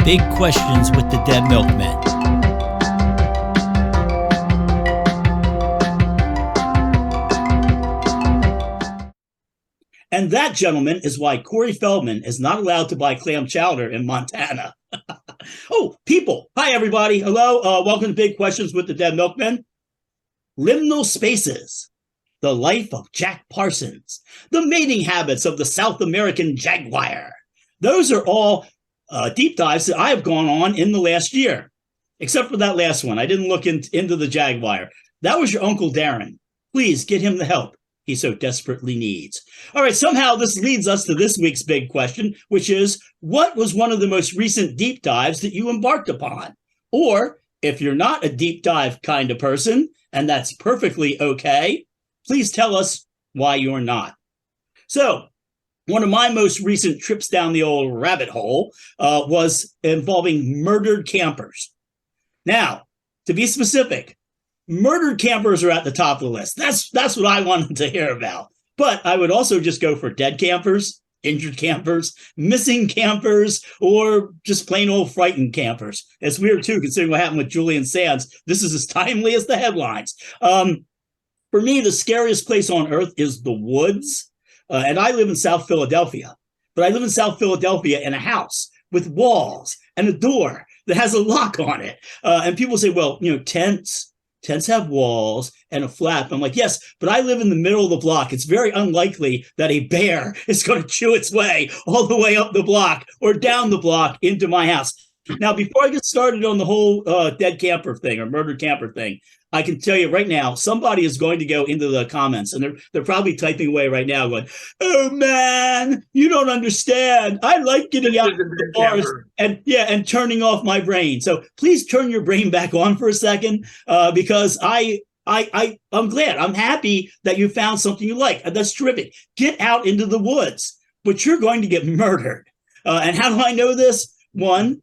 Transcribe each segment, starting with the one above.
Big Questions with the Dead Milkmen. And that, gentlemen, is why Corey Feldman is not allowed to buy clam chowder in Montana. Oh, people. Hi, everybody. Hello. Welcome to Big Questions with the Dead Milkmen. Liminal spaces. The life of Jack Parsons. The mating habits of the South American jaguar. Those are all deep dives that I have gone on in the last year. Except for that last one. I didn't look into the jaguar. That was your Uncle Darren. Please get him the help he so desperately needs. All right, somehow this leads us to this week's big question, which is, what was one of the most recent deep dives that you embarked upon? Or, if you're not a deep dive kind of person, and that's perfectly okay, please tell us why you're not. So, one of my most recent trips down the old rabbit hole was involving murdered campers. Now, to be specific, murdered campers are at the top of the list. That's what I wanted to hear about. But I would also just go for dead campers, injured campers, missing campers, or just plain old frightened campers. It's weird, too, considering what happened with Julian Sands. This is as timely as the headlines. For me, the scariest place on earth is the woods. And I live in South Philadelphia. But I live in South Philadelphia in a house with walls and a door that has a lock on it. And people say, well, tents have walls and a flap. I'm like, yes, but I live in the middle of the block. It's very unlikely that a bear is going to chew its way all the way up the block or down the block into my house. Now, before I get started on the whole dead camper thing or murdered camper thing, I can tell you right now, somebody is going to go into the comments, and they're probably typing away right now going, oh, man, you don't understand. I like getting out of the forest and turning off my brain. So please turn your brain back on for a second, because I'm glad. I'm happy that you found something you like. That's terrific. Get out into the woods, but you're going to get murdered. And how do I know this? One,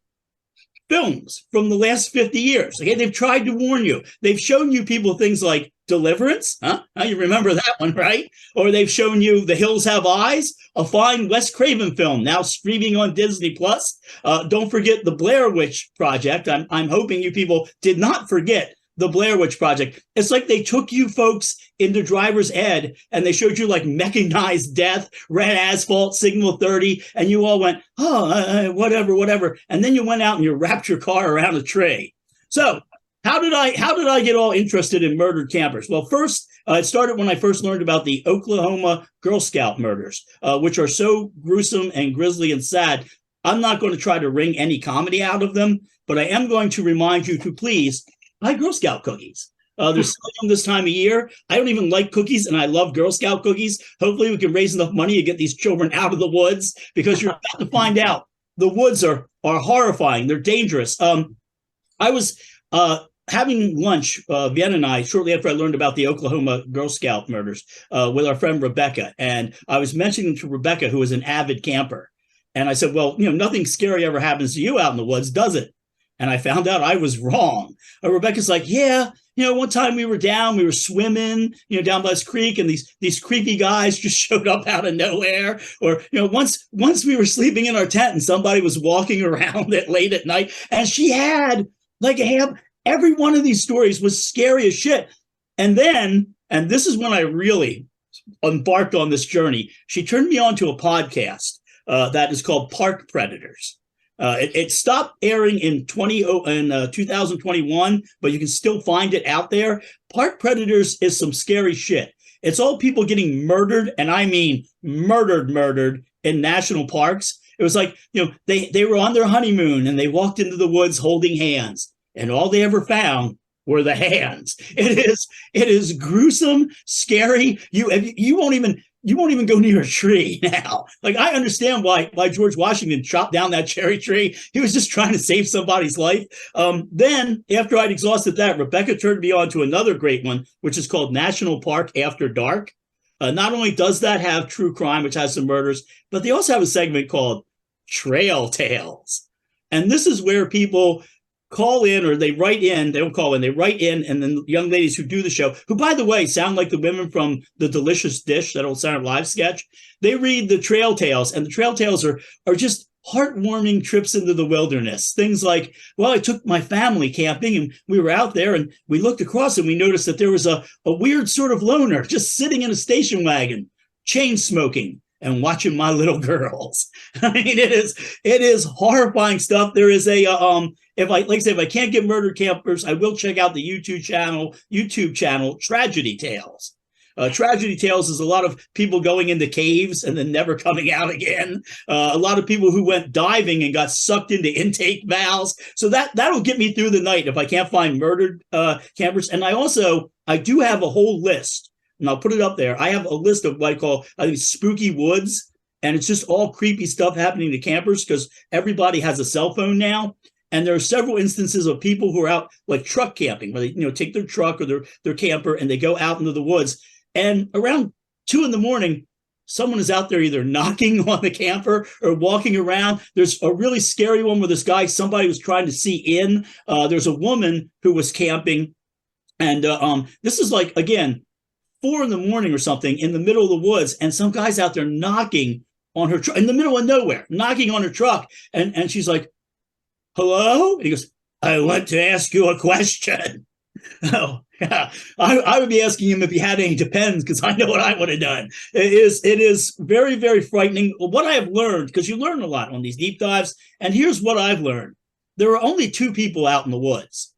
films from the last 50 years. Okay, they've tried to warn you. They've shown you people things like Deliverance. Now you remember that one, right? Or they've shown you The Hills Have Eyes, a fine Wes Craven film now streaming on Disney Plus. Don't forget the Blair Witch Project. I'm hoping you people did not forget the Blair Witch Project. It's like they took you folks into driver's ed and they showed you like Mechanized Death, Red Asphalt, Signal 30, and you all went, whatever. And then you went out and you wrapped your car around a tree. So how did I get all interested in murdered campers? Well, first, it started when I first learned about the Oklahoma Girl Scout murders, which are so gruesome and grisly and sad. I'm not going to try to wring any comedy out of them, but I am going to remind you to please buy Girl Scout cookies. They're selling them this time of year. I don't even like cookies, and I love Girl Scout cookies. Hopefully we can raise enough money to get these children out of the woods, because you're about to find out the woods are horrifying. They're dangerous. I was having lunch, Vienna and I, shortly after I learned about the Oklahoma Girl Scout murders with our friend Rebecca. And I was mentioning to Rebecca, who is an avid camper. And I said, well, nothing scary ever happens to you out in the woods, does it? And I found out I was wrong. Rebecca's like, yeah, one time we were swimming, down by this creek, and these creepy guys just showed up out of nowhere. Or, once we were sleeping in our tent and somebody was walking around it late at night, and she had every one of these stories was scary as shit. And then, and this is when I really embarked on this journey, she turned me on to a podcast that is called Park Predators. It stopped airing in 2021, but you can still find it out there. Park Predators is some scary shit. It's all people getting murdered, and I mean murdered in national parks. It was like, they were on their honeymoon and they walked into the woods holding hands, and all they ever found were the hands. It is gruesome, scary. You won't even go near a tree now. Like, I understand why George Washington chopped down that cherry tree. He was just trying to save somebody's life. Then, after I'd exhausted that, Rebecca turned me on to another great one, which is called National Park After Dark. Not only does that have true crime, which has some murders, but they also have a segment called Trail Tales. And this is where people call in, or they write in. They don't call in, they write in, and then the young ladies who do the show, who, by the way, sound like the women from The Delicious Dish, that old Saturday Night Live sketch, they read the trail tales, and the trail tales are just heartwarming trips into the wilderness. Things like, well, I took my family camping and we were out there and we looked across and we noticed that there was a weird sort of loner just sitting in a station wagon, chain smoking and watching my little girls. I mean, it is horrifying stuff. There is a if I can't get murdered campers, I will check out the YouTube channel Tragedy Tales. Tragedy Tales is a lot of people going into caves and then never coming out again. A lot of people who went diving and got sucked into intake valves. So that'll get me through the night if I can't find murdered campers. And I do have a whole list, and I'll put it up there. I have a list of what I think spooky woods, and it's just all creepy stuff happening to campers because everybody has a cell phone now. And there are several instances of people who are out like truck camping, where they take their truck or their camper and they go out into the woods. And around 2 a.m, someone is out there either knocking on the camper or walking around. There's a really scary one where somebody was trying to see in. There's a woman who was camping. And this is like, again, 4 a.m. or something in the middle of the woods. And some guy's out there knocking on her truck in the middle of nowhere, knocking on her truck. And she's like, hello? And he goes, I want to ask you a question. Oh, yeah. I would be asking him if he had any Depends, because I know what I would have done. It is very, very frightening. What I have learned, because you learn a lot on these deep dives, and here's what I've learned. There are only 2 people out in the woods: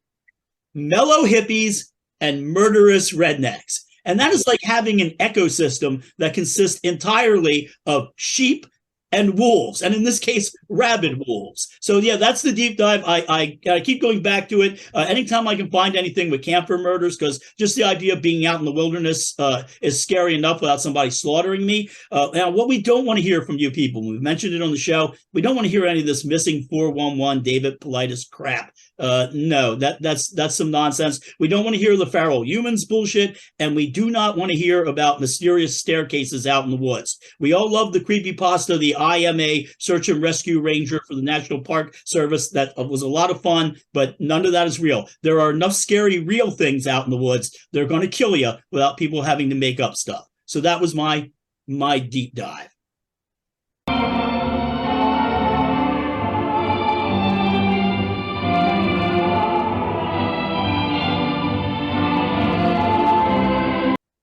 mellow hippies and murderous rednecks. And that is like having an ecosystem that consists entirely of sheep and wolves, and in this case, rabid wolves. So yeah, that's the deep dive. I keep going back to it anytime I can find anything with camper murders, because just the idea of being out in the wilderness is scary enough without somebody slaughtering me. Now, what we don't want to hear from you people, we've mentioned it on the show, we don't want to hear any of this missing 411 David Politis crap. No, that's some nonsense. We don't want to hear the feral humans bullshit, and we do not want to hear about mysterious staircases out in the woods. We all love the creepypasta, the I am a search and rescue ranger for the National Park Service. That was a lot of fun, but none of that is real. There are enough scary real things out in the woods. They're going to kill you without people having to make up stuff. So that was my deep dive.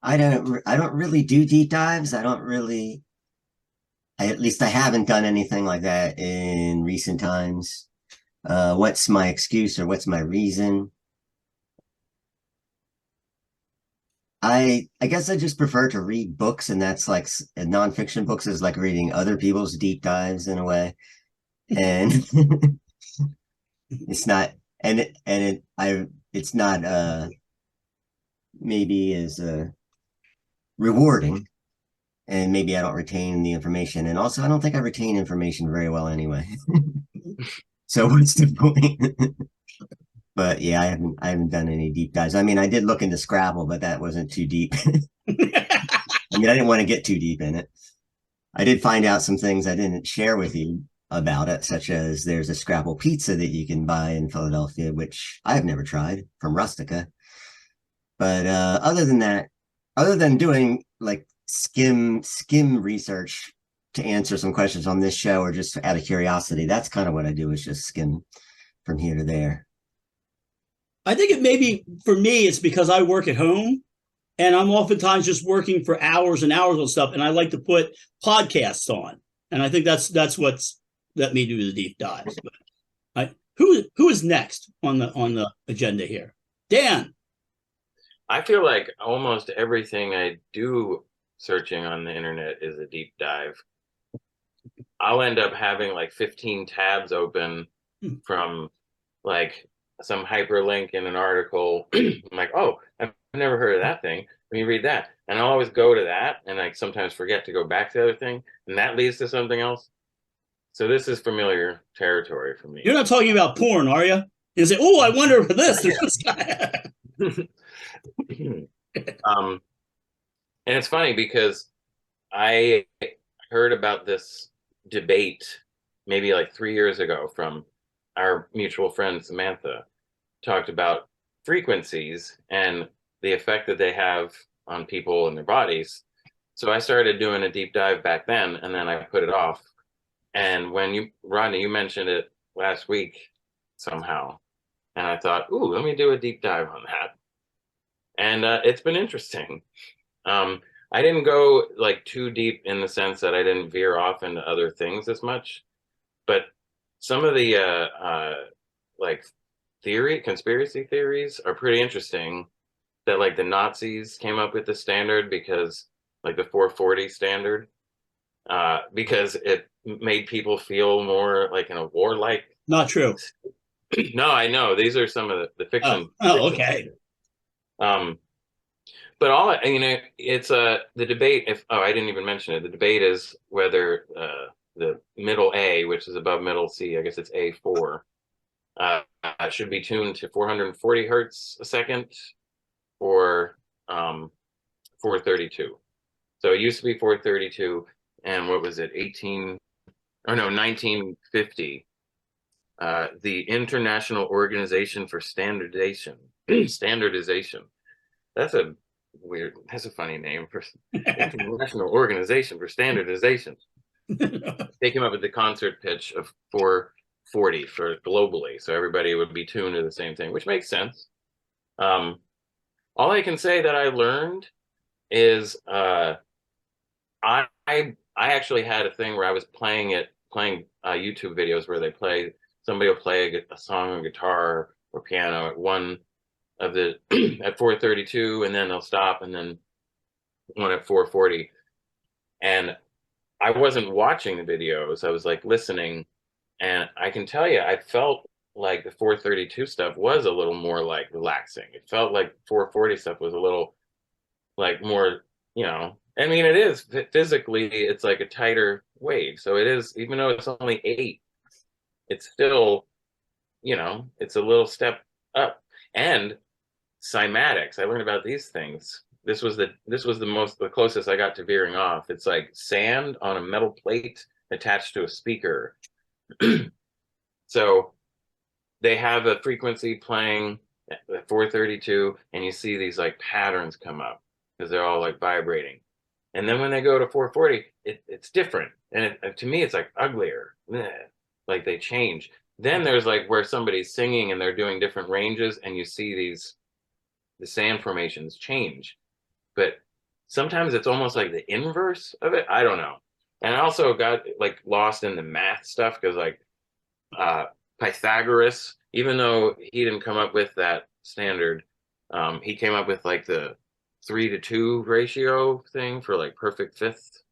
I don't really do deep dives. At least I haven't done anything like that in recent times. What's my excuse, or what's my reason? I guess I just prefer to read books, and that's like nonfiction books is like reading other people's deep dives in a way. And it's not, it's not maybe as rewarding, and maybe I don't retain the information, and also I don't think I retain information very well anyway. So what's the point? But yeah, I haven't done any deep dives. I mean, I did look into Scrabble, but that wasn't too deep. I mean, I didn't want to get too deep in it. I did find out some things I didn't share with you about it, such as there's a Scrabble pizza that you can buy in Philadelphia, which I've never tried, from Rustica. But other than that, other than doing like skim research to answer some questions on this show, or just out of curiosity, that's kind of what I do, is just skim from here to there. I think it maybe for me, it's because I work at home and I'm oftentimes just working for hours and hours on stuff, and I like to put podcasts on, and I think that's what's let me do the deep dives. But who is next on the agenda here? Dan. I feel like almost everything I do searching on the internet is a deep dive. I'll end up having like 15 tabs open from like some hyperlink in an article. I'm like, oh, I've never heard of that thing. Let me read that. And I'll always go to that, and I sometimes forget to go back to the other thing, and that leads to something else. So this is familiar territory for me. You're not talking about porn, are you? You say, oh, I wonder for this. This guy. And it's funny because I heard about this debate maybe like 3 years ago from our mutual friend Samantha. Talked about frequencies and the effect that they have on people and their bodies. So I started doing a deep dive back then, and then I put it off And when Rodney, you mentioned it last week somehow, and I thought, ooh, let me do a deep dive on that. And it's been interesting. I didn't go like too deep in the sense that I didn't veer off into other things as much, but some of the like conspiracy theories are pretty interesting. That like the Nazis came up with the standard because like the 440 standard, because it made people feel more like in a warlike. Not true. No, I know these are some of the fiction. Oh, okay. But all it's the debate. If I didn't even mention it, the debate is whether the middle A, which is above middle C, I guess it's A4, should be tuned to 440 hertz a second or 432. So it used to be 432, and what was it, 1950, the International Organization for Standardization. That's a funny name for International Organization for Standardization. They came up with the concert pitch of 440 for globally, so everybody would be tuned to the same thing, which makes sense. All I can say that I learned is I actually had a thing where I was playing YouTube videos where somebody will play a song on guitar or piano at one of the at 432, and then they'll stop, and then one at 440. And I wasn't watching the videos, I was like listening, and I can tell you, I felt like the 432 stuff was a little more like relaxing. It felt like 440 stuff was a little like more, I mean, it is physically, it's like a tighter wave. So it is, even though it's only 8, it's still, it's a little step up. And cymatics, I learned about these things. This was the closest I got to veering off. It's like sand on a metal plate attached to a speaker. So they have a frequency playing at 432, and you see these like patterns come up because they're all like vibrating. And then when they go to 440, it's different. And to me, it's like uglier. Like they change. Then there's like where somebody's singing and they're doing different ranges, and you see the sand formations change. But sometimes it's almost like the inverse of it. I don't know. And I also got like lost in the math stuff because like Pythagoras, even though he didn't come up with that standard, he came up with like the 3-to-2 ratio thing for like perfect fifth.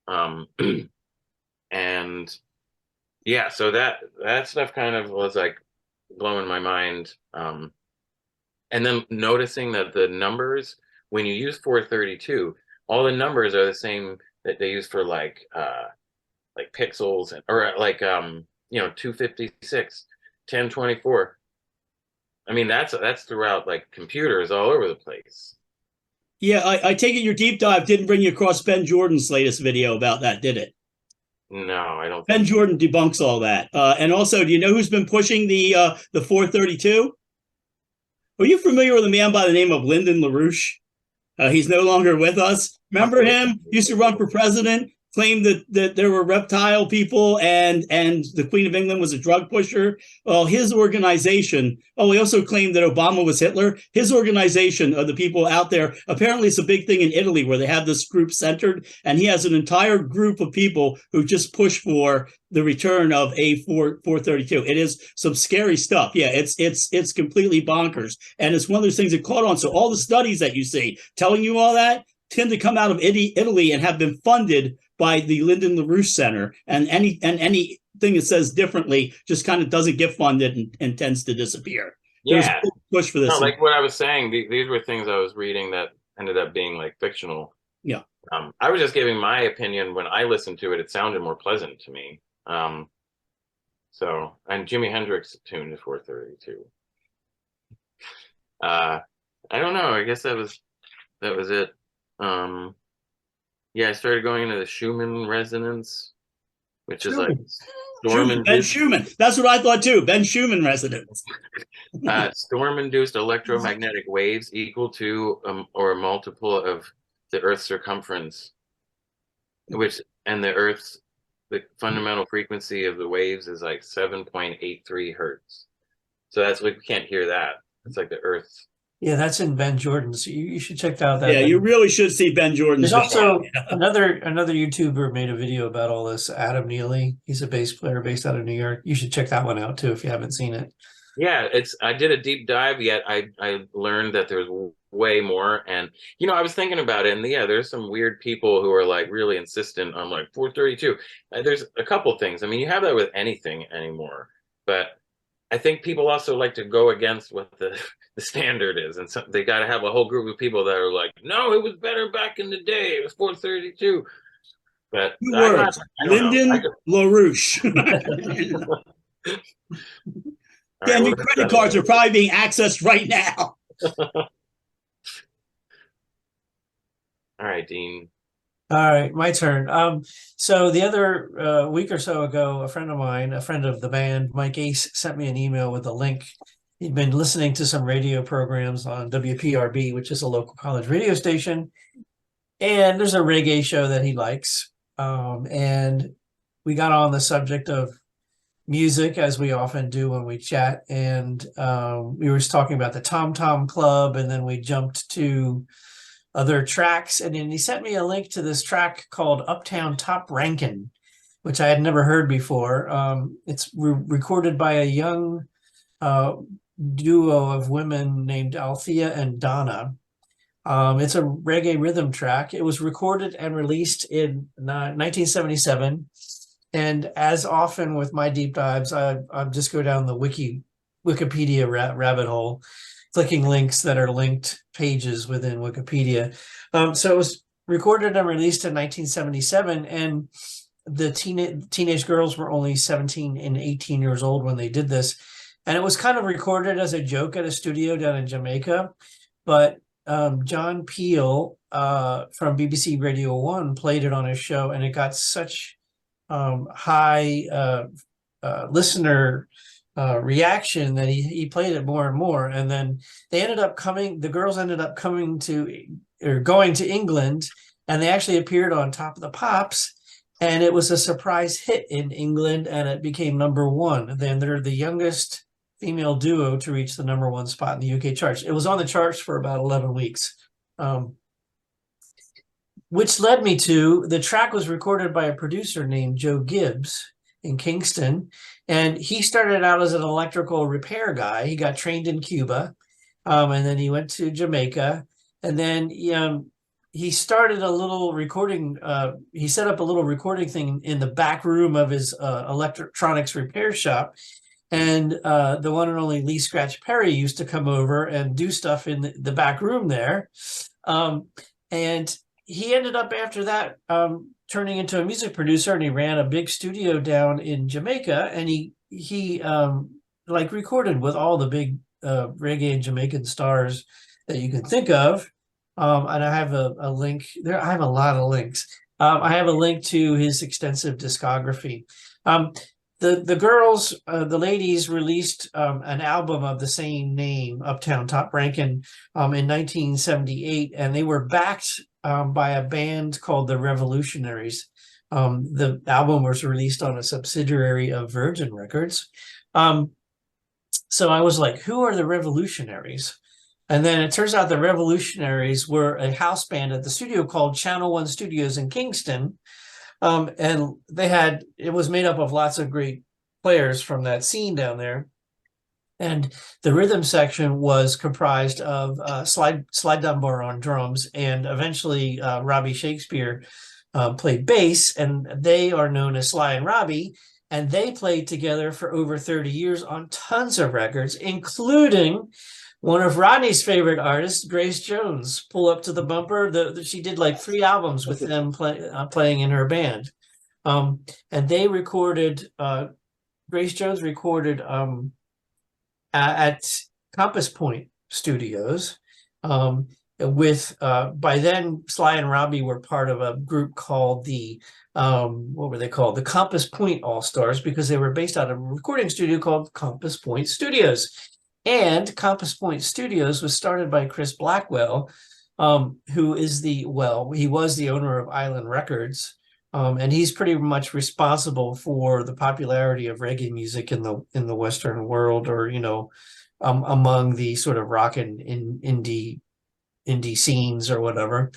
And yeah, so that stuff kind of was like blowing my mind. And then noticing that the numbers, when you use 432, all the numbers are the same that they use for like pixels, or like 256, 1024. I mean, that's throughout like computers all over the place. Yeah, I take it your deep dive didn't bring you across Ben Jordan's latest video about that, did it? No, I don't. Ben Jordan debunks all that. And also, do you know who's been pushing the 432? Are you familiar with a man by the name of Lyndon LaRouche? He's no longer with us. Remember him? Used to run for president, claimed that there were reptile people and the Queen of England was a drug pusher. Well, his organization, he also claimed that Obama was Hitler. His organization of the people out there, apparently it's a big thing in Italy where they have this group centered, and he has an entire group of people who just push for the return of A432. It is some scary stuff. Yeah, it's completely bonkers. And it's one of those things that caught on. So all the studies that you see telling you all that tend to come out of Italy and have been funded by the Lyndon LaRouche Center, and anything that says differently just kind of doesn't get funded and tends to disappear. Yeah, there's a big push for this. No, like what I was saying, these were things I was reading that ended up being like fictional. Yeah. I was just giving my opinion. When I listened to it, it sounded more pleasant to me. So, and Jimi Hendrix tuned to 432. I don't know. I guess that was it. Yeah, I started going into the Schumann resonance, which is like Ben Schumann. That's what I thought too. Ben Schumann resonance. Storm-induced electromagnetic waves equal to or a multiple of the Earth's circumference, and the Earth's the fundamental frequency of the waves is like 7.83 hertz. So that's like, we can't hear that. It's like the Earth's. Yeah, that's in Ben Jordan's. You should check out that. Yeah, you really should see Ben Jordan's. There's video. also another YouTuber made a video about all this, Adam Neely. He's a bass player based out of New York. You should check that one out too if you haven't seen it. Yeah, I did a deep dive, yet I learned that there's way more. And I was thinking about it, and yeah, there's some weird people who are like really insistent on like 432. There's a couple things. I mean, you have that with anything anymore, but I think people also like to go against what the standard is, and so they got to have a whole group of people that are like, no, it was better back in the day. It was 432. But Two words: Lyndon LaRouche. Dan, your credit cards are probably being accessed right now. All right, Dean. All right, my turn. So the other week or so ago, a friend of mine, a friend of the band, Mike Ace, sent me an email with a link. He'd been listening to some radio programs on WPRB, which is a local college radio station. And there's a reggae show that he likes. And we got on the subject of music, as we often do when we chat. And we were talking about the Tom Tom Club, and then we jumped to other tracks. And then he sent me a link to this track called Uptown Top Rankin', which I had never heard before. It's recorded by a young duo of women named Althea and Donna. It's a reggae rhythm track. It was recorded and released in 1977. And as often with my deep dives, I just go down the Wikipedia rabbit hole, clicking links that are linked pages within Wikipedia. So it was recorded and released in 1977, and the teenage girls were only 17 and 18 years old when they did this. And it was kind of recorded as a joke at a studio down in Jamaica. But John Peel from BBC Radio 1 played it on his show, and it got such high listener reaction that he played it more and more. And then the girls ended up going to England, and they actually appeared on Top of the Pops, and it was a surprise hit in England, and it became #1. Then they're the youngest female duo to reach the #1 spot in the UK charts. It was on the charts for about 11 weeks. Which led me to, the track was recorded by a producer named Joe Gibbs in Kingston. And he started out as an electrical repair guy. He got trained in Cuba, and then he went to Jamaica. And then he started a little recording. He set up a little recording thing in the back room of his electronics repair shop. And the one and only Lee Scratch Perry used to come over and do stuff in the back room there. And he ended up, after that, turning into a music producer, and he ran a big studio down in Jamaica, and he recorded with all the big reggae and Jamaican stars that you can think of. And I have a link there. I have a lot of links. I have a link to his extensive discography. The girls, the ladies, released an album of the same name, Uptown Top Rankin', in 1978, and they were backed by a band called the Revolutionaries. The album was released on a subsidiary of Virgin Records. So I was like, who are the Revolutionaries? And then it turns out the Revolutionaries were a house band at the studio called Channel One Studios in Kingston. And it was made up of lots of great players from that scene down there. And the rhythm section was comprised of Slide Dunbar on drums, and eventually Robbie Shakespeare played bass, and they are known as Sly and Robbie, and they played together for over 30 years on tons of records, including one of Rodney's favorite artists, Grace Jones. Pull Up to the Bumper. She did like 3 albums with them playing in her band. And they recorded, Grace Jones recorded at Compass Point Studios with, by then, Sly and Robbie were part of a group called what were they called? The Compass Point All-Stars, because they were based out of a recording studio called Compass Point Studios. And Compass Point Studios was started by Chris Blackwell, who is he was the owner of Island Records, And he's pretty much responsible for the popularity of reggae music in the Western world, or among the sort of rock and indie scenes or whatever.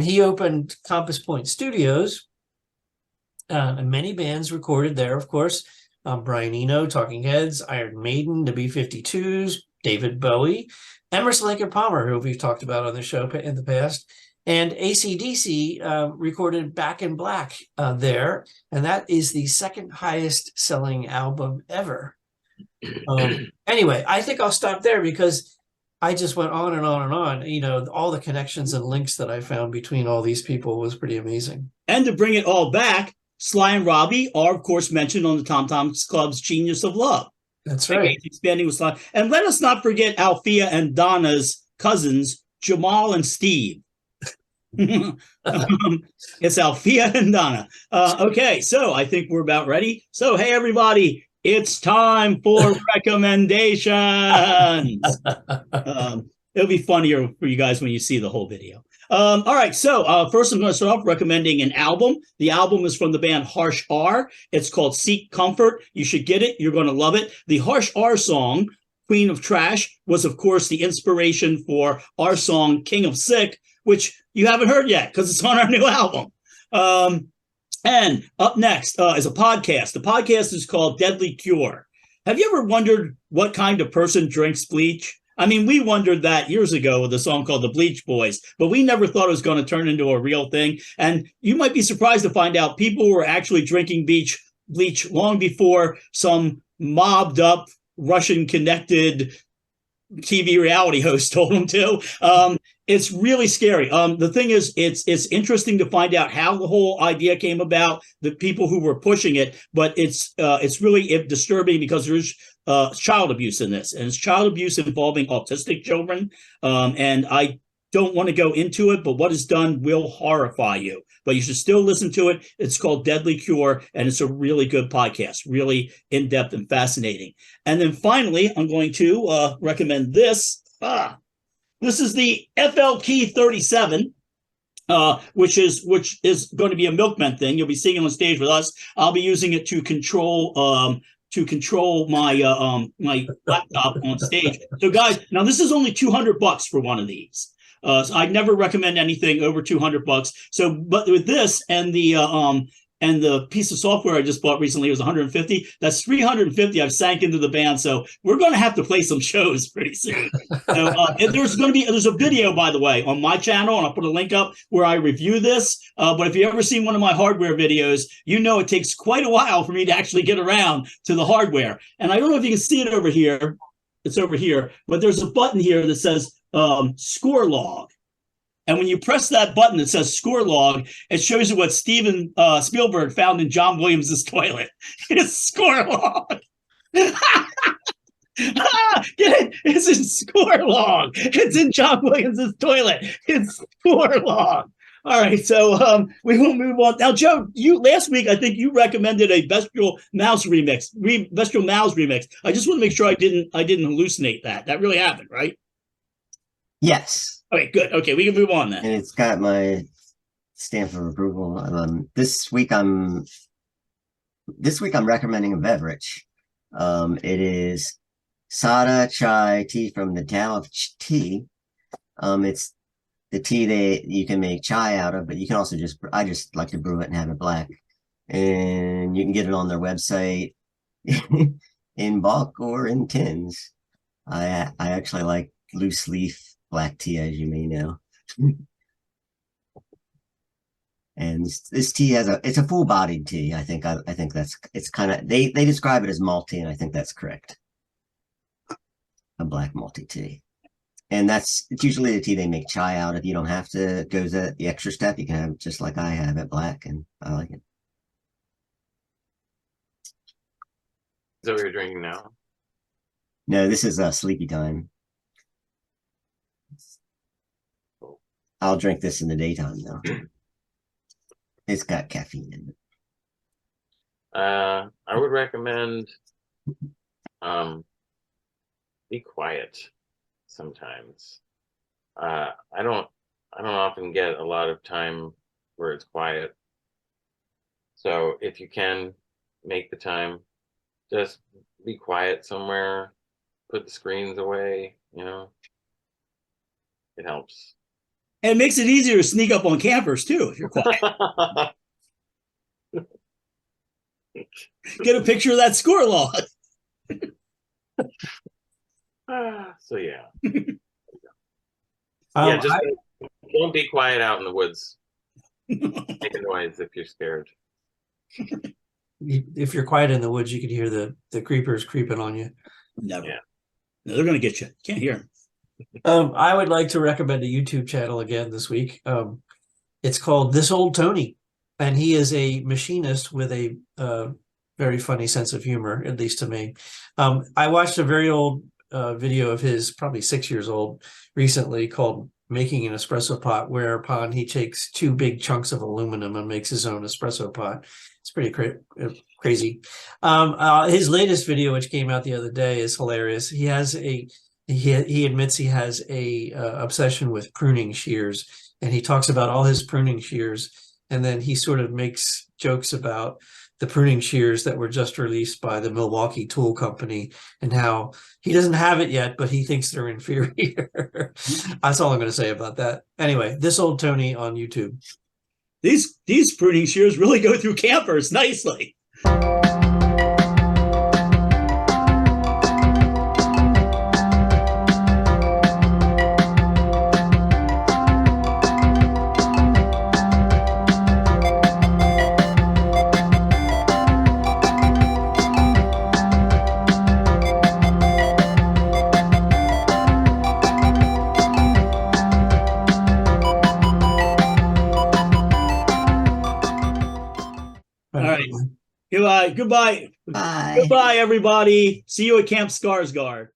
He opened Compass Point Studios, and many bands recorded there, of course. Brian Eno, Talking Heads, Iron Maiden, the B-52s, David Bowie, Emerson, Lake and Palmer, who we've talked about on the show in the past, and AC/DC recorded Back in Black there, and that is the second highest selling album ever. Anyway, I think I'll stop there because I just went on and on and on. All the connections and links that I found between all these people was pretty amazing. And to bring it all back, Sly and Robbie are, of course, mentioned on the Tom Tom's Club's Genius of Love. That's right. Expanding with Sly. And let us not forget Althea and Donna's cousins, Jamal and Steve. It's Althea and Donna. Okay, so I think we're about ready. So, hey, everybody, it's time for recommendations. It'll be funnier for you guys when you see the whole video. All right, so first I'm going to start off recommending an album. The album is from the band Harsh R. It's called Seek Comfort. You should get it. You're going to love it. The Harsh R song, Queen of Trash, was, of course, the inspiration for our song King of Sick, which you haven't heard yet because it's on our new album. And up next is a podcast. The podcast is called Deadly Cure. Have you ever wondered what kind of person drinks bleach? I mean, we wondered that years ago with a song called The Bleach Boys, but we never thought it was going to turn into a real thing. And you might be surprised to find out people were actually drinking bleach long before some mobbed up Russian-connected TV reality host told them to. It's really scary. The thing is, it's interesting to find out how the whole idea came about, the people who were pushing it, but it's really disturbing because there's child abuse in this, and it's child abuse involving autistic children. And I don't want to go into it, but what is done will horrify you. But you should still listen to it. It's called Deadly Cure, and it's a really good podcast, really in-depth and fascinating. And then finally, I'm going to recommend this. This is the FLKEY 37, which is going to be a Milkmen thing. You'll be seeing it on stage with us. I'll be using it to control my my laptop on stage. So guys, now this is only $200 for one of these. So I never recommend anything over $200. So, but with this and the piece of software I just bought recently was 150. That's 350. I've sank into the band, so we're going to have to play some shows pretty soon. So there's a video, by the way, on my channel, and I'll put a link up where I review this. But if you've ever seen one of my hardware videos, you know it takes quite a while for me to actually get around to the hardware. And I don't know if you can see it over here. It's over here, but there's a button here that says score log. And when you press that button that says score log, it shows you what Steven Spielberg found in John Williams' toilet. His score log. Get it? It's in score log. It's in John Williams' toilet. It's score log. All right, so we will move on. Now, Joe, last week, I think you recommended a Bestial Mouse remix. Bestial Mouse remix. I just want to make sure I didn't hallucinate that. That really happened, right? Yes. Okay, good. Okay, we can move on then. And it's got my stamp of approval. This week I'm recommending a beverage. It is Sada Chai tea from the Tao of Tea. It's the tea that you can make chai out of, but you can also I just like to brew it and have it black. And you can get it on their website in bulk or in tins. I actually like loose leaf black tea, as you may know. And this tea it's a full-bodied tea. I think it's kind of, they describe it as malty, and I think that's correct. A black malty tea. And it's usually the tea they make chai out of. You don't have to go the extra step. You can have it just like I have it, black, and I like it. Is that what you're drinking now? No, this is sleepy time. I'll drink this in the daytime, though. It's got caffeine in it. I would recommend be quiet sometimes. I don't often get a lot of time where it's quiet. So if you can make the time, just be quiet somewhere, put the screens away, you know, it helps. And it makes it easier to sneak up on campers too if you're quiet. Get a picture of that score log. So yeah. Um, Yeah, just don't be quiet out in the woods. Make a noise if you're scared. if you're quiet in the woods, you can hear the creepers creeping on you. Never. Yeah. No, they're going to get you. Can't hear them. I would like to recommend a YouTube channel again this week. It's called This Old Tony, and he is a machinist with a very funny sense of humor, at least to me. I watched a very old video of his, probably 6 years old, recently, called Making an Espresso Pot, whereupon he takes 2 big chunks of aluminum and makes his own espresso pot. It's pretty crazy. His latest video, which came out the other day, is hilarious. He has he admits he has a obsession with pruning shears, and he talks about all his pruning shears, and then he sort of makes jokes about the pruning shears that were just released by the Milwaukee Tool Company and how he doesn't have it yet, but he thinks they're inferior. That's all I'm going to say about that. Anyway, This Old Tony on YouTube. These pruning shears really go through campers nicely. All right. Goodbye. Bye. Goodbye, everybody. See you at Camp Skarsgård.